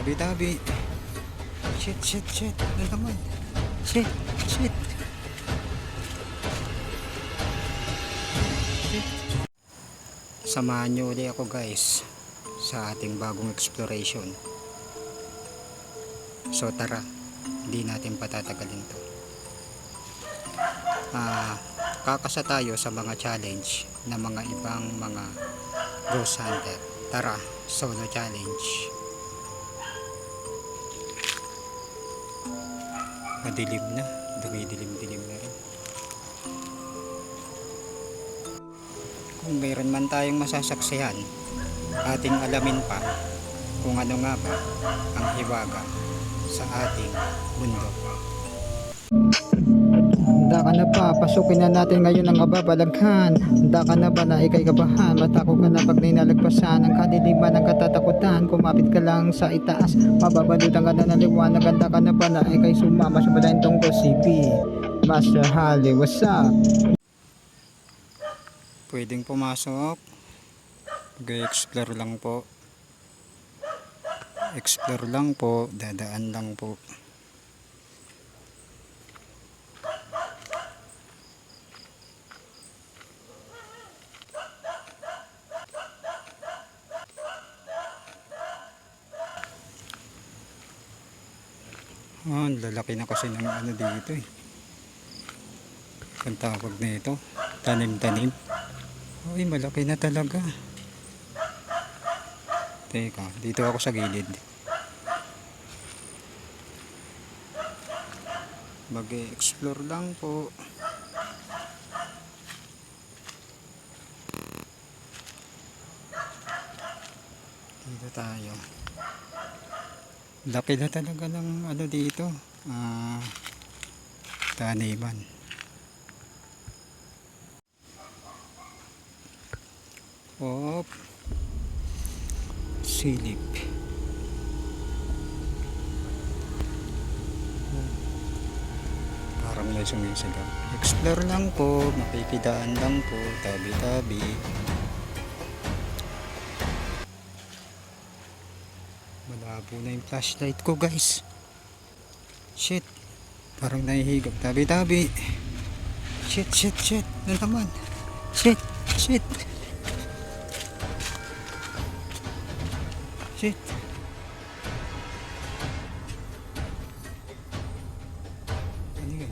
Tabi-tabi. Shit, shit, shit. Ano naman? Shit, shit. Samahan nyo ulit ako guys sa ating bagong exploration. So tara, hindi natin patatagalin to. Kakasa tayo sa mga challenge na mga ibang mga ghost hunter. Tara, solo challenge. Madilim na, dumidilim-dilim na rin. Kung mayroon man tayong masasaksihan, ating alamin pa kung ano nga ba ang hiwaga sa ating mundo. Handa ka na ba? Pasukin na natin ngayon ang kababalaghan. Handa ka na ba na ikay kabahan? Matako ka na pag ninalagpasan ang kadiliman ng katatakutan. Kumapit ka lang sa itaas, mababalutan ka na ng liwanag. Handa ka na ba na ikay sumama sa balayan tungkol CP Master Hali? What's up? Pwedeng pumasok. Mag-explore lang po. Explore lang po. Dadaan lang po. Ang lalaki na kasi ng ano dito eh. Ang tawag na ito. Tanim-tanim. Uy, malaki na talaga. Teka, dito ako sa gilid. Mag-explore lang po. Dito tayo. Laki na talaga ng ano dito. Taniman. Op. Silip. Parang may sumisigaw. Explore lang po, makikidaan lang po, tabi-tabi. Malabo na yung flashlight ko guys. Shit. Parang nahihigap. Tabi-tabi. Shit, shit, shit. Ano naman? Shit, shit. Shit. Ano yun?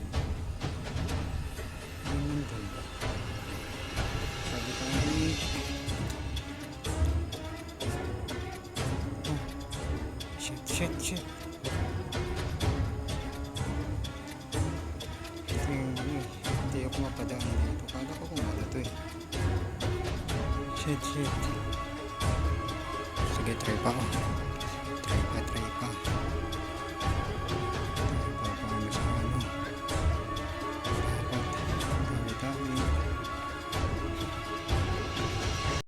Ano nandun? Sabi tayo. Oh. Shit, shit, shit. Ito yung ano eh. Hindi ako mapadaan dito. Kala ko kung ano to eh. Shit, shit. Sige, try pa ako. Try pa.